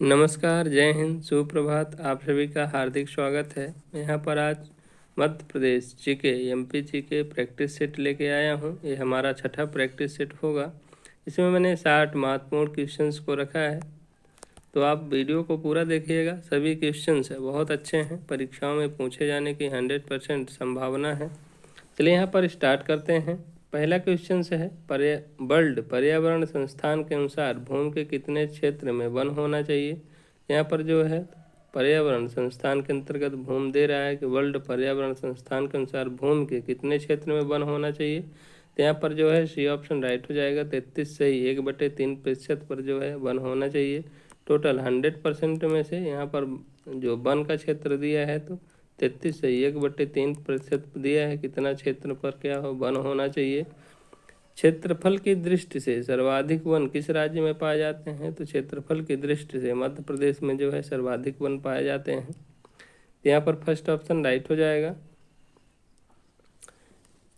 नमस्कार, जय हिंद, सुप्रभात। आप सभी का हार्दिक स्वागत है। यहाँ पर आज Madhya Pradesh GK MP GK practice set लेके आया हूँ। ये हमारा छठा प्रैक्टिस सेट होगा। इसमें मैंने 60 महत्वपूर्ण क्वेश्चंस को रखा है, तो आप वीडियो को पूरा देखिएगा। सभी क्वेश्चंस बहुत अच्छे हैं, परीक्षाओं में पूछे जाने की 100% संभावना है। चलिए यहाँ पर स्टार्ट करते हैं। पहला क्वेश्चन है, वर्ल्ड पर्यावरण संस्थान के अनुसार भूमि के कितने क्षेत्र में वन होना चाहिए। यहाँ पर जो है पर्यावरण संस्थान के अंतर्गत भूमि दे रहा है कि वर्ल्ड पर्यावरण संस्थान के अनुसार भूमि के कितने क्षेत्र में वन होना चाहिए। तो यहाँ पर जो है सी ऑप्शन राइट हो जाएगा। 33 सही, 1/3% पर जो है वन होना चाहिए। टोटल 100% में से यहाँ पर जो वन का क्षेत्र दिया है तो 33 सही, 1/3% दिया है। कितना क्षेत्र पर क्या हो वन होना चाहिए। क्षेत्रफल की दृष्टि से सर्वाधिक वन किस राज्य में पाए जाते हैं। तो क्षेत्रफल की दृष्टि से मध्य प्रदेश में जो है सर्वाधिक वन पाए जाते हैं। यहाँ पर फर्स्ट ऑप्शन राइट हो जाएगा।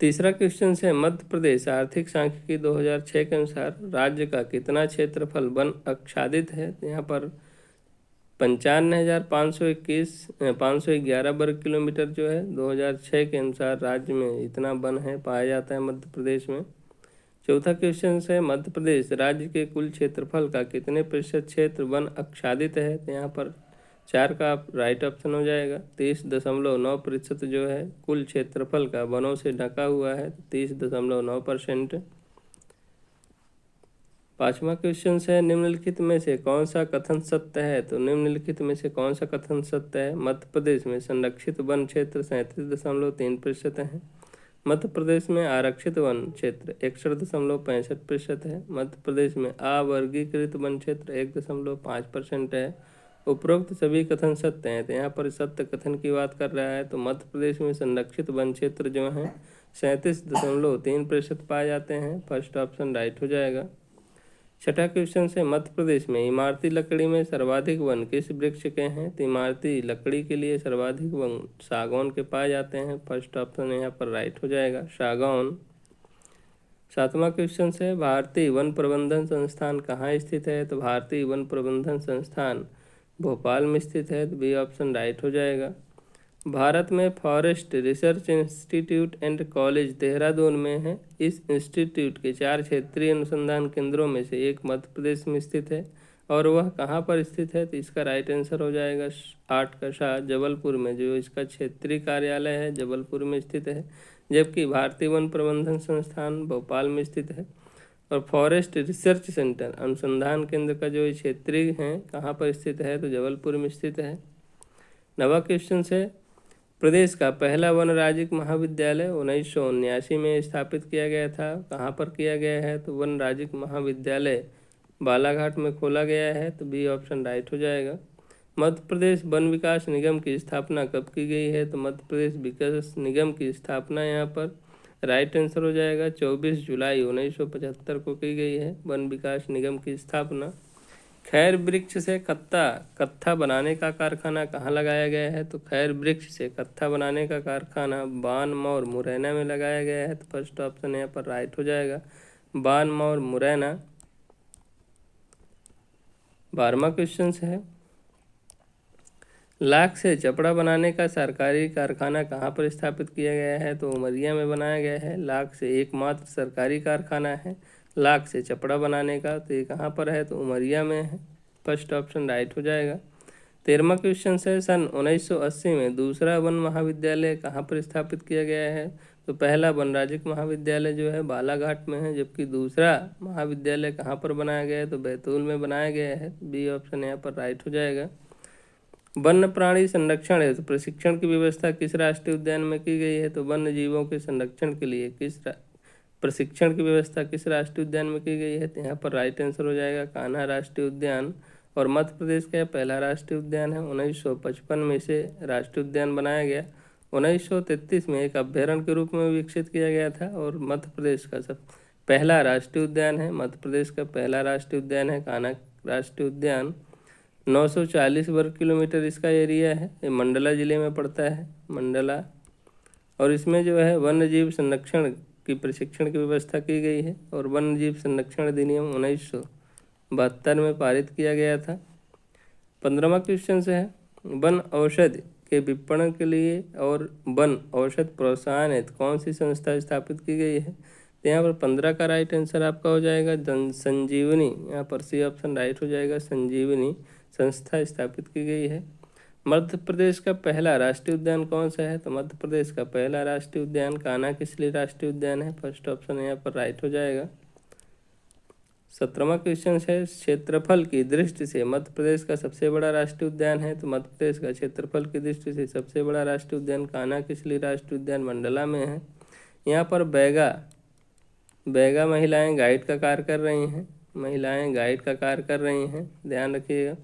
तीसरा क्वेश्चन है, मध्य प्रदेश आर्थिक सांख्यिकी 2006 के अनुसार राज्य का कितना क्षेत्रफल वन आच्छादित है। यहाँ पर 55,511 वर्ग किलोमीटर जो है 2006 के अनुसार राज्य में इतना वन है पाया जाता है मध्य प्रदेश में। चौथा क्वेश्चन है, मध्य प्रदेश राज्य के कुल क्षेत्रफल का कितने प्रतिशत क्षेत्र वन आच्छादित है। तो यहाँ पर 4 का राइट ऑप्शन हो जाएगा। 30.9% जो है कुल क्षेत्रफल का वनों से ढका हुआ है, 30.9%। पांचवा क्वेश्चन है, निम्नलिखित में से कौन सा कथन सत्य है। तो निम्नलिखित में से कौन सा कथन सत्य है। मध्य प्रदेश में संरक्षित वन क्षेत्र 37.3% है। मध्य प्रदेश में आरक्षित वन क्षेत्र 61.65% है। मध्य प्रदेश में अवर्गीकृत वन क्षेत्र 1.5% है। उपरोक्त सभी कथन सत्य हैं। तो यहाँ पर सत्य कथन की बात कर रहा है, तो मध्य प्रदेश में संरक्षित वन क्षेत्र जो हैं 37.3% पाए जाते हैं। फर्स्ट ऑप्शन राइट हो जाएगा। छठा क्वेश्चन से, मध्य प्रदेश में इमारती लकड़ी में सर्वाधिक वन किस वृक्ष के हैं। तो इमारती लकड़ी के लिए सर्वाधिक वन सागौन के पाए जाते हैं। फर्स्ट ऑप्शन यहाँ पर राइट हो जाएगा, सागौन। सातवां क्वेश्चन से, भारतीय वन प्रबंधन संस्थान कहाँ स्थित है। तो भारतीय वन प्रबंधन संस्थान भोपाल में स्थित है। तो बी ऑप्शन राइट हो जाएगा। भारत में forest research institute and college Dehradun में है। इस इंस्टीट्यूट के 4 क्षेत्रीय अनुसंधान केंद्रों में से एक मध्य प्रदेश में स्थित है, और वह कहाँ पर स्थित है। तो इसका राइट आंसर हो जाएगा 8 का शाह, जबलपुर में जो इसका क्षेत्रीय कार्यालय है जबलपुर में स्थित है। जबकि भारतीय वन प्रबंधन संस्थान भोपाल में स्थित है। और फॉरेस्ट रिसर्च सेंटर अनुसंधान केंद्र का जो क्षेत्रीय है कहाँ पर स्थित है, तो जबलपुर में स्थित है। नवा क्वेश्चन है, प्रदेश का पहला वन राज्यिक महाविद्यालय 1979 में स्थापित किया गया था। कहाँ पर किया गया है, तो वन राज्यिक महाविद्यालय बालाघाट में खोला गया है। तो बी ऑप्शन राइट हो जाएगा। मध्य प्रदेश वन विकास निगम की स्थापना कब की गई है। तो मध्य प्रदेश विकास निगम की स्थापना यहाँ पर राइट आंसर हो जाएगा 24 जुलाई 1975 को की गई है वन विकास निगम की स्थापना। खैर वृक्ष से कत्था बनाने का कारखाना कहाँ लगाया गया है। तो खैर वृक्ष से कत्था बनाने का कारखाना बानमौर मुरैना में लगाया गया है। तो फर्स्ट ऑप्शन यहाँ पर राइट हो जाएगा, बानमौर मुरैना। 12वां क्वेश्चन है, लाख से चपड़ा बनाने का सरकारी कारखाना कहाँ पर स्थापित किया गया है। तो उमरिया में बनाया गया है। लाख से एकमात्र सरकारी कारखाना है लाख से चपड़ा बनाने का, तो ये कहाँ पर है, तो उमरिया में है। फर्स्ट ऑप्शन राइट हो जाएगा। 13वां क्वेश्चन है, सन 1980 में दूसरा वन महाविद्यालय कहाँ पर स्थापित किया गया है। तो पहला वन राज्यिक महाविद्यालय जो है बालाघाट में है, जबकि दूसरा महाविद्यालय कहाँ पर बनाया गया है, तो बैतूल में बनाया गया है। बी ऑप्शन यहाँ पर राइट हो जाएगा। वन्य प्राणी संरक्षण है तो प्रशिक्षण की व्यवस्था किस राष्ट्रीय उद्यान में की गई है। तो वन्य जीवों के संरक्षण के लिए प्रशिक्षण की व्यवस्था किस राष्ट्रीय उद्यान में की गई है। तो यहाँ पर राइट आंसर हो जाएगा, कान्हा राष्ट्रीय उद्यान। और मध्य प्रदेश का पहला राष्ट्रीय उद्यान है। 1955 में इसे राष्ट्रीय उद्यान बनाया गया। 1933 में एक अभ्यारण्य के रूप में विकसित किया गया था, और मध्य प्रदेश का सब पहला राष्ट्रीय उद्यान है। मध्य प्रदेश का पहला राष्ट्रीय उद्यान है कान्हा राष्ट्रीय उद्यान। 940 वर्ग किलोमीटर इसका एरिया है। ये मंडला ज़िले में पड़ता है, मंडला। और इसमें जो है वन्य जीव संरक्षण की प्रशिक्षण की व्यवस्था की गई है, और वन्य जीव संरक्षण अधिनियम 1972 में पारित किया गया था। 15वां क्वेश्चन से है, वन औषधि के विपणन के लिए और वन औषध प्रोत्साहन हेतु कौन सी संस्था स्थापित की गई है? तो यहाँ पर 15 का राइट आंसर आपका हो जाएगा जन संजीवनी। यहाँ पर सी ऑप्शन राइट हो जाएगा, संजीवनी संस्था स्थापित की गई है। मध्य प्रदेश का पहला राष्ट्रीय उद्यान कौन सा है? तो मध्य प्रदेश का पहला राष्ट्रीय उद्यान कान्हा किसली राष्ट्रीय उद्यान है। फर्स्ट ऑप्शन यहाँ पर राइट हो जाएगा। 17वां क्वेश्चन है, क्षेत्रफल की दृष्टि से मध्य प्रदेश का सबसे बड़ा राष्ट्रीय उद्यान है। तो मध्य प्रदेश का क्षेत्रफल की दृष्टि से सबसे बड़ा राष्ट्रीय उद्यान कान्हा किसली राष्ट्रीय उद्यान मंडला में है। यहाँ पर बैगा महिलाएं गाइड का कार्य कर रही हैं, महिलाएं गाइड का कार्य कर रही हैं, ध्यान रखिएगा।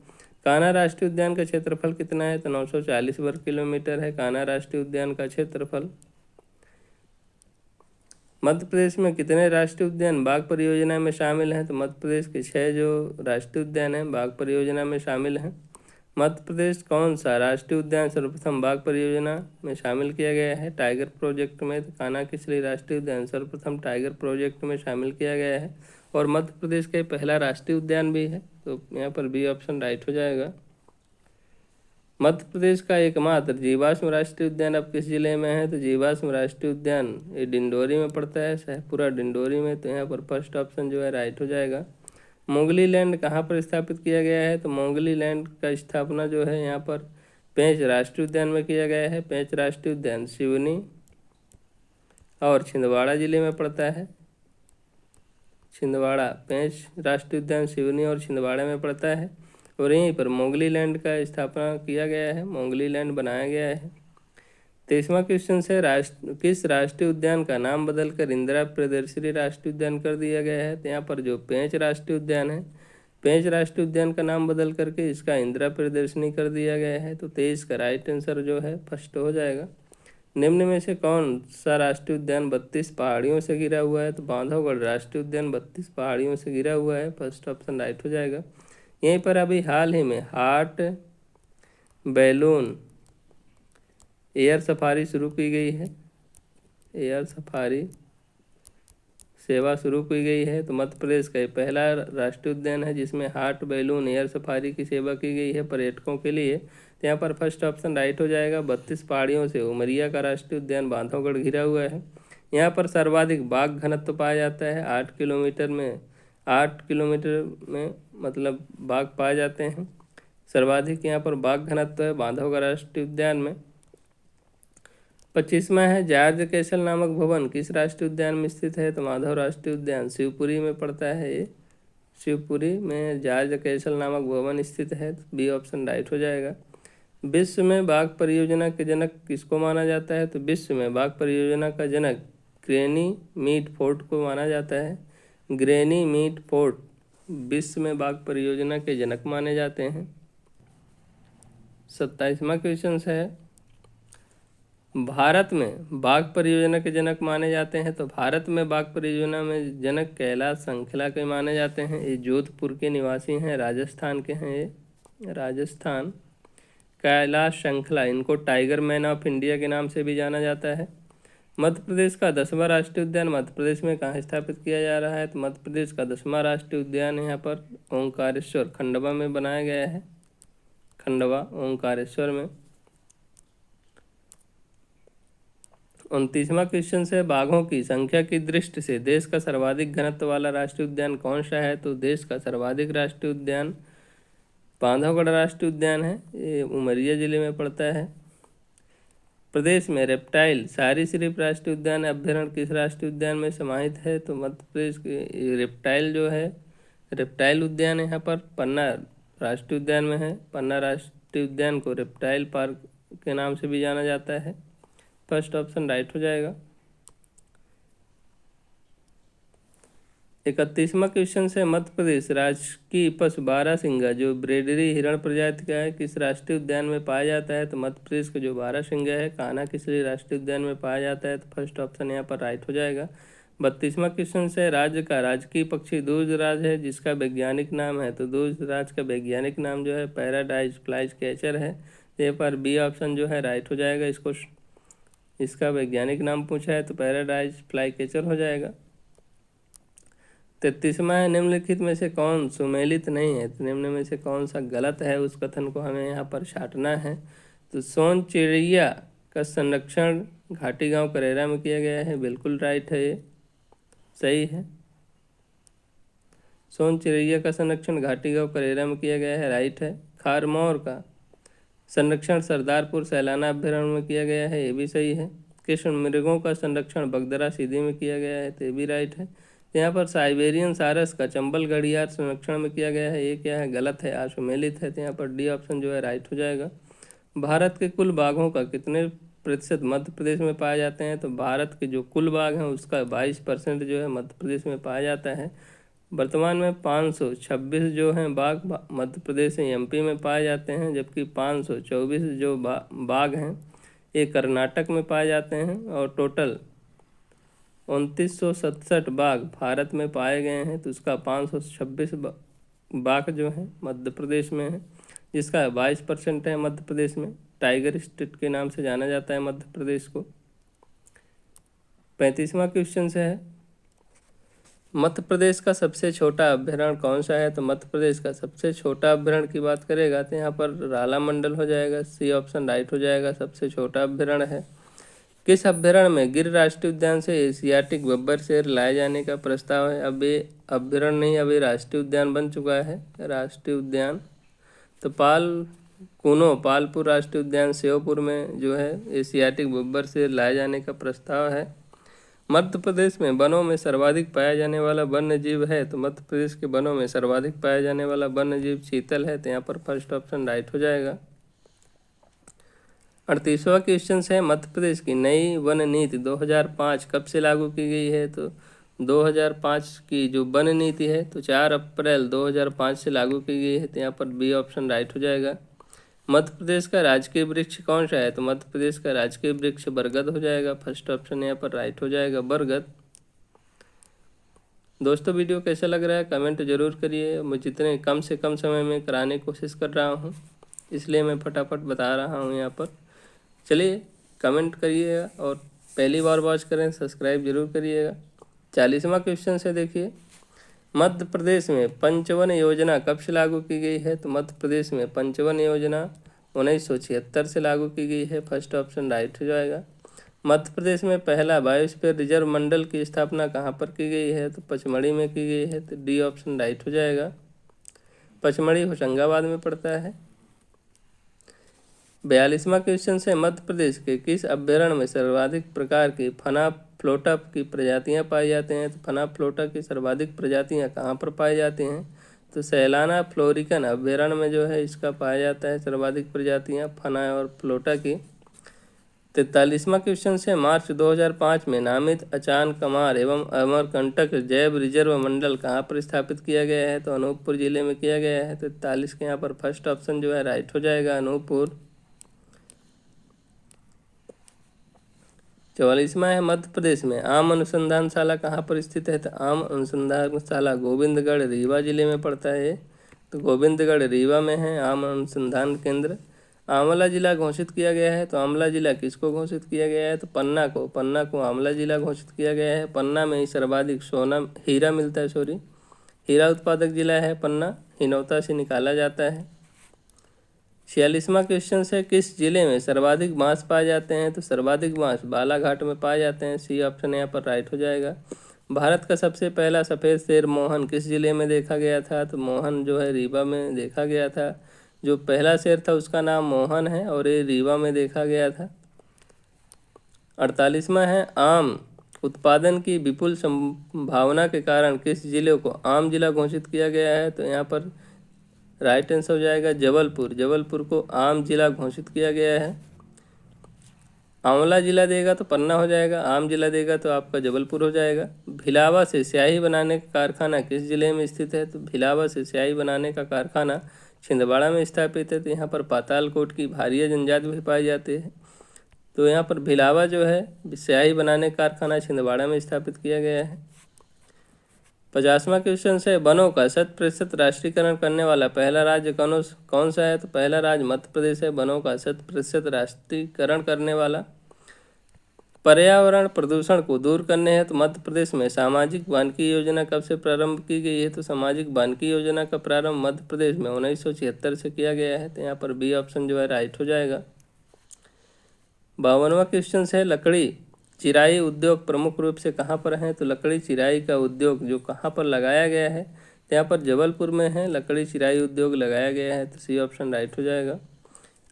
कान्हा राष्ट्रीय उद्यान का क्षेत्रफल कितना है? तो 940 वर्ग किलोमीटर है कान्हा राष्ट्रीय उद्यान का क्षेत्रफल। मध्य प्रदेश में कितने राष्ट्रीय उद्यान बाघ परियोजना में शामिल हैं? तो मध्य प्रदेश के 6 जो राष्ट्रीय उद्यान हैं बाघ परियोजना में शामिल हैं। मध्य प्रदेश कौन सा राष्ट्रीय उद्यान सर्वप्रथम बाघ परियोजना में शामिल किया गया है? टाइगर प्रोजेक्ट में। तो कान्हा किसली राष्ट्रीय उद्यान सर्वप्रथम टाइगर प्रोजेक्ट में शामिल किया गया है और मध्य प्रदेश का पहला राष्ट्रीय उद्यान भी है। तो यहाँ पर बी ऑप्शन राइट हो जाएगा। मध्य प्रदेश का एकमात्र जीवाश्म राष्ट्रीय उद्यान अब किस जिले में है? तो जीवाश्म राष्ट्रीय उद्यान ये डिंडोरी में पड़ता है, शाहपुरा डिंडोरी में। तो यहाँ पर फर्स्ट ऑप्शन जो है राइट हो जाएगा। मोंगली लैंड कहाँ पर स्थापित किया गया है? तो मोंगली लैंड का स्थापना जो है यहाँ पर पेंच राष्ट्रीय उद्यान में किया गया है। पेंच राष्ट्रीय उद्यान सिवनी और छिंदवाड़ा जिले में पड़ता है। छिंदवाड़ा, पेंच राष्ट्रीय उद्यान सिवनी और छिंदवाड़ा में पड़ता है और यहीं पर मोंगली लैंड का स्थापना किया गया है, मोंगली लैंड बनाया गया है। 23वां क्वेश्चन से किस राष्ट्रीय उद्यान का नाम बदलकर इंदिरा प्रियदर्शनी राष्ट्रीय उद्यान कर दिया गया है? तो यहाँ पर जो पेंच राष्ट्रीय उद्यान है, पेंच राष्ट्रीय उद्यान का नाम बदल करके इसका इंदिरा प्रियदर्शनी कर दिया गया है। तो 23 का राइट आंसर जो है फर्स्ट हो जाएगा। निम्न में से कौन सा राष्ट्रीय उद्यान 32 पहाड़ियों से घिरा हुआ है? तो बांधवगढ़ राष्ट्रीय उद्यान 32 पहाड़ियों से घिरा हुआ है। फर्स्ट ऑप्शन राइट हो जाएगा। यहीं पर अभी हाल ही में हार्ट बैलून एयर सफारी शुरू की गई है, एयर सफारी सेवा शुरू की गई है। तो मध्य प्रदेश का ये पहला राष्ट्रीय उद्यान है जिसमें हार्ट बैलून एयर सफारी की सेवा की गई है पर्यटकों के लिए। तो यहाँ पर फर्स्ट ऑप्शन राइट हो जाएगा। 32 पहाड़ियों से उमरिया का राष्ट्रीय उद्यान बांधवगढ़ घिरा हुआ है। यहाँ पर सर्वाधिक बाघ घनत्व पाया जाता है। 8 किलोमीटर में मतलब बाघ पाए जाते हैं। सर्वाधिक यहाँ पर बाघ घनत्व है बांधवगढ़ राष्ट्रीय उद्यान में। 25वां है, जॉर्ज कैसल नामक भवन किस राष्ट्रीय उद्यान में स्थित है? तो माधव राष्ट्रीय उद्यान शिवपुरी में पड़ता है। ये शिवपुरी में जॉर्ज कैसल नामक भवन स्थित है। बी ऑप्शन राइट हो जाएगा। विश्व में बाघ परियोजना के जनक किसको माना जाता है? तो विश्व में बाघ परियोजना का जनक ग्रैनी मीट फोर्ड को माना जाता है। ग्रैनी मीट फोर्ड विश्व में बाघ परियोजना के जनक माने जाते हैं। 27वां क्वेश्चन है, भारत में बाघ परियोजना के जनक माने जाते हैं। तो भारत में बाघ परियोजना में जनक कैलाश संखला के माने जाते हैं। ये जोधपुर के निवासी हैं, राजस्थान के हैं। ये राजस्थान, कैलाश संखला, इनको टाइगर मैन ऑफ इंडिया के नाम से भी जाना जाता है। मध्य प्रदेश का 10वां राष्ट्रीय उद्यान मध्य प्रदेश में कहाँ स्थापित किया जा रहा है? तो मध्य प्रदेश का 10वां राष्ट्रीय उद्यान यहाँ पर ओंकारेश्वर खंडवा में बनाया गया है। खंडवा ओंकारेश्वर में। 29वां क्वेश्चन है, बाघों की संख्या की दृष्टि से देश का सर्वाधिक घनत्व वाला राष्ट्रीय उद्यान कौन सा है? तो देश का सर्वाधिक राष्ट्रीय उद्यान बांधवगढ़ राष्ट्रीय उद्यान है। ये उमरिया जिले में पड़ता है। प्रदेश में रेप्टाइल सरीसृप राष्ट्रीय उद्यान अभ्यारण्य किस राष्ट्रीय उद्यान में समाहित है? तो मध्य प्रदेश के रेप्टाइल जो है, रेप्टाइल उद्यान यहाँ पर पन्ना राष्ट्रीय उद्यान में है। पन्ना राष्ट्रीय उद्यान को रेप्टाइल पार्क के नाम से भी जाना जाता है। फर्स्ट ऑप्शन राइट हो जाएगा। 31वां क्वेश्चन है, मध्य प्रदेश राज्य की पशु बारहसिंगा जो ब्रेडरी हिरण प्रजाति का है किस राष्ट्रीय उद्यान में पाया जाता है? तो मध्य प्रदेश का जो बारहसिंगा है कान्हा किसली राष्ट्रीय उद्यान में पाया जाता है। तो फर्स्ट ऑप्शन यहाँ पर राइट हो जाएगा। 32वां क्वेश्चन है, राज्य का राजकीय पक्षी दूरदराज है जिसका वैज्ञानिक नाम है। तो दूरदराज का वैज्ञानिक नाम जो है पैराडाइज फ्लाई कैचर है। यहाँ पर बी ऑप्शन जो है राइट हो जाएगा। इसका वैज्ञानिक नाम पूछा है तो पैराडाइज फ्लाई कैचर हो जाएगा। 33वां है, निम्नलिखित में से कौन सुमेलित नहीं है? तो निम्न में से कौन सा गलत है, उस कथन को हमें यहाँ पर छांटना है। तो सोन चिड़ैया का संरक्षण घाटी गांव करेरा में किया गया है, बिल्कुल राइट है, ये सही है। सोन चिड़ैया का संरक्षण घाटी गांव करेरा में किया गया है, राइट है। खारमौर का संरक्षण सरदारपुर सैलाना अभ्यारण्य में किया गया है, ये भी सही है। कृष्ण मृगों का संरक्षण बगदरा सीधी में किया गया है, तो ये भी राइट है। यहाँ पर साइबेरियन सारस का चंबल घड़ियाल संरक्षण में किया गया है, ये क्या है? गलत है, असुमेलित है। तो यहाँ पर डी ऑप्शन जो है राइट हो जाएगा। भारत के कुल बाघों का कितने प्रतिशत मध्य प्रदेश में पाए जाते हैं? तो भारत के जो कुल बाघ हैं उसका 22% जो है मध्य प्रदेश में पाया जाता है। वर्तमान में 526 जो हैं बाघ मध्य प्रदेश एमपी में पाए जाते हैं, जबकि 524 जो बाघ हैं ये कर्नाटक में पाए जाते हैं, और टोटल 2967 बाघ भारत में पाए गए हैं। तो उसका 526 बाघ जो हैं मध्य प्रदेश में है, जिसका 22% है मध्य प्रदेश में। टाइगर स्टेट के नाम से जाना जाता है मध्य प्रदेश को। 35वां क्वेश्चन से है, मध्य प्रदेश का सबसे छोटा अभ्यारण्य कौन सा है? तो मध्य प्रदेश का सबसे छोटा अभ्यारण्य की बात करेगा तो यहाँ पर राला मंडल हो जाएगा, सी ऑप्शन राइट हो जाएगा, सबसे छोटा अभ्यारण्य है। किस अभ्यारण्य में गिर राष्ट्रीय उद्यान से एशियाटिक बब्बर शेर लाए जाने का प्रस्ताव है? अब ये अभ्यारण्य नहीं, अभी राष्ट्रीय उद्यान बन चुका है, राष्ट्रीय उद्यान। तो पालपुर राष्ट्रीय उद्यान श्योपुर में जो है एशियाटिक बब्बर शेर लाए जाने का प्रस्ताव है। मध्य प्रदेश में वनों में सर्वाधिक पाया जाने वाला वन्य जीव है? तो मध्य प्रदेश के वनों में सर्वाधिक पाया जाने वाला वन्य जीव चीतल है, तो यहाँ पर फर्स्ट ऑप्शन राइट हो जाएगा। 38वां क्वेश्चन है, मध्य प्रदेश की नई वन नीति 2005 कब से लागू की गई है? तो 2005 की जो वन नीति है तो 4 अप्रैल 2005 से लागू की गई है, तो यहाँ पर बी ऑप्शन राइट हो जाएगा। मध्य प्रदेश का राजकीय वृक्ष कौन सा है? तो मध्य प्रदेश का राजकीय वृक्ष बरगद हो जाएगा, फर्स्ट ऑप्शन यहाँ पर राइट हो जाएगा, बरगद। दोस्तों वीडियो कैसा लग रहा है कमेंट जरूर करिए। मैं जितने कम से कम समय में कराने की कोशिश कर रहा हूँ, इसलिए मैं फटाफट बता रहा हूँ यहाँ पर। चलिए कमेंट करिएगा, और पहली बार वॉच करें सब्सक्राइब जरूर करिएगा। 40वां क्वेश्चन से देखिए, मध्य प्रदेश में पंचवन योजना कब से लागू की गई है? तो मध्य प्रदेश में पंचवन योजना 1976 से लागू की गई है, फर्स्ट ऑप्शन राइट हो जाएगा। मध्य प्रदेश में पहला बायोस्फीयर रिजर्व मंडल की स्थापना कहाँ पर की गई है? तो पचमढ़ी में की गई है, तो डी ऑप्शन राइट हो जाएगा। पचमढ़ी होशंगाबाद में पड़ता है। 42वां क्वेश्चन है, मध्य प्रदेश के किस अभ्यारण्य में सर्वाधिक प्रकार की फना फ्लोटा की प्रजातियां पाई जाते हैं? तो फना फ्लोटा की सर्वाधिक प्रजातियां कहाँ पर पाई जाती हैं? तो सैलाना फ्लोरिकन अभ्यारण्य में जो है इसका पाया जाता है सर्वाधिक प्रजातियां फना और फ्लोटा की। 43वां क्वेश्चन है, मार्च 2005 में नामित अचान कमार एवं अमरकंटक जैव रिजर्व मंडल कहाँ पर स्थापित किया गया है? तो अनूपपुर जिले में किया गया है, तो 43 के यहाँ पर फर्स्ट ऑप्शन जो है राइट हो जाएगा, अनूपपुर। 44वां है, मध्य प्रदेश में आम अनुसंधानशाला कहाँ पर स्थित है? तो आम अनुसंधानशाला गोविंदगढ़ रीवा जिले में पड़ता है, तो गोविंदगढ़ रीवा में है आम अनुसंधान केंद्र। आंवला जिला घोषित किया गया है, तो आंवला जिला किसको घोषित किया गया है? तो पन्ना को आंवला जिला घोषित किया गया है। पन्ना में ही सर्वाधिक हीरा मिलता है, हीरा उत्पादक जिला है पन्ना, हिनौता से निकाला जाता है। 46वां क्वेश्चन है, किस जिले में सर्वाधिक बांस पाए जाते हैं? तो सर्वाधिक बांस बालाघाट में पाए जाते हैं, सी ऑप्शन यहाँ पर राइट हो जाएगा। भारत का सबसे पहला सफ़ेद शेर मोहन किस जिले में देखा गया था? तो मोहन जो है रीवा में देखा गया था। जो पहला शेर था उसका नाम मोहन है, और ये रीवा में देखा गया था। 48वां है, आम उत्पादन की विपुल संभावना के कारण किस जिले को आम जिला घोषित किया गया है? तो यहाँ पर राइट आंसर हो जाएगा जबलपुर को आम जिला घोषित किया गया है। आंवला जिला देगा तो पन्ना हो जाएगा, आम जिला देगा तो आपका जबलपुर हो जाएगा। भिलावा से स्याही बनाने का कारखाना किस जिले में स्थित है? तो भिलावा से स्याही बनाने का कारखाना छिंदवाड़ा में स्थापित है, तो यहाँ पर पातालकोट की भारिया जनजाति भी पाई जाती है। तो यहाँ पर भिलावा जो है स्याही बनाने का कारखाना छिंदवाड़ा में स्थापित किया गया है। 50वां क्वेश्चन है, वनों का 100% राष्ट्रीयकरण करने वाला पहला राज्य कौन सा है? तो पहला राज्य मध्य प्रदेश है, वनों का 100% राष्ट्रीयकरण करने वाला। पर्यावरण प्रदूषण को दूर करने हेतु मध्य प्रदेश में सामाजिक वानिकी योजना कब से प्रारंभ की गई है? तो सामाजिक वानिकी योजना का प्रारंभ मध्य प्रदेश में 1976 से किया गया है। तो यहाँ पर बी ऑप्शन जो है राइट हो जाएगा। 52वां क्वेश्चन है, लकड़ी चिराई उद्योग प्रमुख रूप से कहाँ पर है? तो लकड़ी चिराई का उद्योग जो कहाँ पर लगाया गया है? तो यहाँ पर जबलपुर में है लकड़ी चिराई उद्योग लगाया गया है। तो सी ऑप्शन राइट हो जाएगा।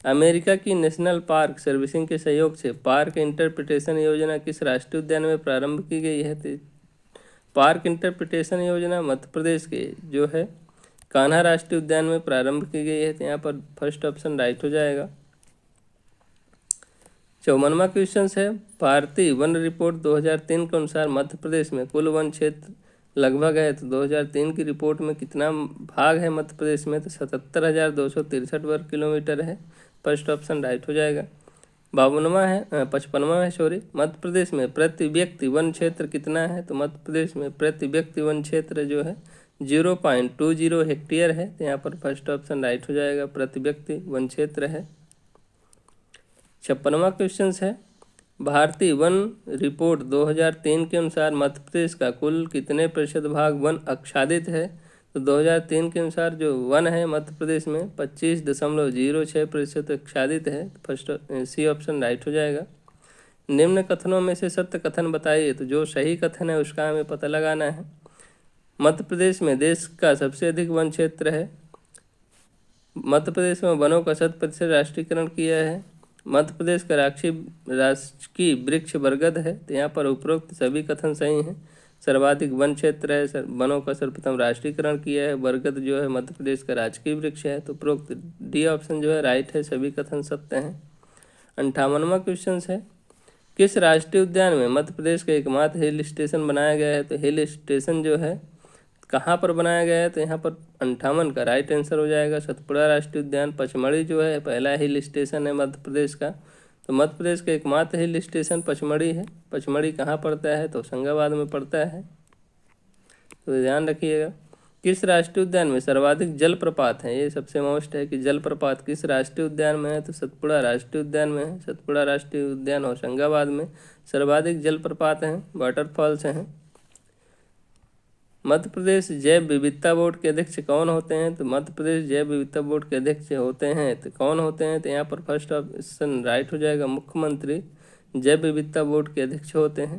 अमेरिका की नेशनल पार्क सर्विसिंग के सहयोग से पार्क इंटरप्रिटेशन योजना किस राष्ट्रीय उद्यान में प्रारंभ की गई है? तो पार्क इंटरप्रिटेशन योजना मध्य प्रदेश के जो है कान्हा राष्ट्रीय उद्यान में प्रारंभ की गई है। तो यहाँ पर फर्स्ट ऑप्शन राइट हो जाएगा। 54वां क्वेश्चन है, भारतीय वन रिपोर्ट 2003 के अनुसार मध्य प्रदेश में कुल वन क्षेत्र लगभग है। तो 2003 की रिपोर्ट में कितना भाग है मध्य प्रदेश में? तो 77,263 वर्ग किलोमीटर है। फर्स्ट ऑप्शन राइट हो जाएगा। 55वां है मध्य प्रदेश में प्रति व्यक्ति वन क्षेत्र कितना है? तो मध्य प्रदेश में प्रति व्यक्ति वन क्षेत्र जो है 0.20 हेक्टेयर है। तो यहाँ पर फर्स्ट ऑप्शन राइट हो जाएगा, प्रति व्यक्ति वन क्षेत्र है। 56वां क्वेश्चन है, भारतीय वन रिपोर्ट 2003 के अनुसार मध्य प्रदेश का कुल कितने प्रतिशत भाग वन आच्छादित है? तो 2003 के अनुसार जो वन है मध्य प्रदेश में 25.06% आच्छादित है। फर्स्ट सी ऑप्शन राइट हो जाएगा। निम्न कथनों में से सत्य कथन बताइए। तो जो सही कथन है उसका हमें पता लगाना है। मध्य प्रदेश में देश का सबसे अधिक वन क्षेत्र है। मध्य प्रदेश में वनों का 100% राष्ट्रीयकरण किया है। मध्य प्रदेश का राजकीय वृक्ष बरगद है। तो यहाँ पर उपरोक्त सभी कथन सही हैं। सर्वाधिक वन क्षेत्र है, वनों का सर्वप्रथम राष्ट्रीयकरण किया है, बरगद जो है मध्य प्रदेश का राजकीय वृक्ष है। तो उपरोक्त डी ऑप्शन जो है राइट है, सभी कथन सत्य हैं। 58वां क्वेश्चन है, किस राष्ट्रीय उद्यान में मध्य प्रदेश का एकमात्र हिल स्टेशन बनाया गया है? तो हिल स्टेशन जो है कहाँ पर बनाया गया है? तो यहाँ पर 58 का राइट आंसर हो जाएगा, सतपुड़ा राष्ट्रीय उद्यान। पचमढ़ी जो है पहला हिल स्टेशन है मध्य प्रदेश का। तो मध्य प्रदेश का एकमात्र हिल स्टेशन पचमढ़ी है। पचमढ़ी कहाँ पड़ता है? तो होशंगाबाद में पड़ता है, तो ध्यान रखिएगा। किस राष्ट्रीय उद्यान में सर्वाधिक जलप्रपात हैं? ये सबसे मोस्ट है कि जलप्रपात किस राष्ट्रीय उद्यान में है? तो सतपुड़ा राष्ट्रीय उद्यान में है। सतपुड़ा राष्ट्रीय उद्यान होशंगाबाद में सर्वाधिक जलप्रपात हैं, वाटरफॉल्स हैं। मध्य प्रदेश जैव विविधता बोर्ड के अध्यक्ष कौन होते हैं? तो मध्य प्रदेश जैव विविधता बोर्ड के अध्यक्ष होते हैं तो कौन होते हैं? तो यहाँ पर फर्स्ट ऑप्शन राइट हो जाएगा, मुख्यमंत्री जैव विविधता बोर्ड के अध्यक्ष होते हैं।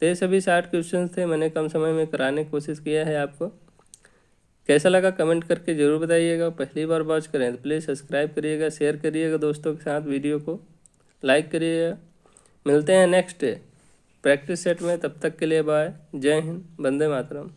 तो ये सभी 60 क्वेश्चन थे, मैंने कम समय में कराने की कोशिश किया है। आपको कैसा लगा कमेंट करके ज़रूर बताइएगा। पहली बार वॉच करें तो प्लीज़ सब्सक्राइब करिएगा, शेयर करिएगा दोस्तों के साथ, वीडियो को लाइक करिएगा। मिलते हैं नेक्स्ट प्रैक्टिस सेट में, तब तक के लिए बाय। जय हिंद, वंदे मातरम।